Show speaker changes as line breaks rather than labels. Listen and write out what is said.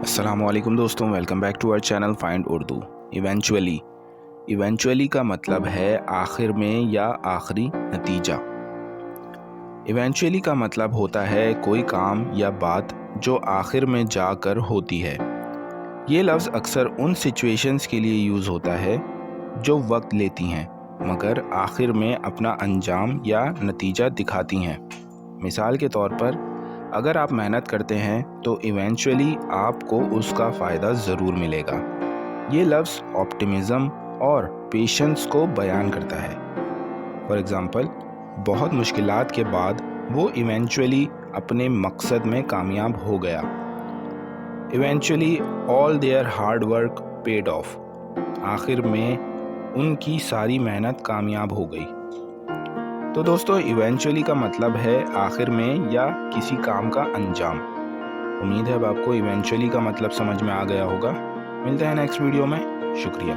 अस्सलाम वालेकुम दोस्तों, welcome back to our channel find Urdu. Eventually का मतलब है आखिर में या आखिरी नतीजा। इवेंचुअली का मतलब होता है कोई काम या बात जो आखिर में जाकर होती है। ये लफ्ज़ अक्सर उन सिचुएशंस के लिए यूज़ होता है जो वक्त लेती हैं मगर आखिर में अपना अंजाम या नतीजा दिखाती हैं। मिसाल के तौर पर, अगर आप मेहनत करते हैं तो इवेंचुअली आपको उसका फ़ायदा ज़रूर मिलेगा। ये लफ्ज़ ऑप्टिमिज़म और पेशेंस को बयान करता है। फॉर एग्ज़ाम्पल, बहुत मुश्किलात के बाद वो इवेंचुअली अपने मकसद में कामयाब हो गया। Eventually all there hard work paid of. आखिर में उनकी सारी मेहनत कामयाब हो गई। तो दोस्तों, इवेंचुअली का मतलब है आखिर में या किसी काम का अंजाम। उम्मीद है अब आपको इवेंचुअली का मतलब समझ में आ गया होगा। मिलते हैं नेक्स्ट वीडियो में। शुक्रिया।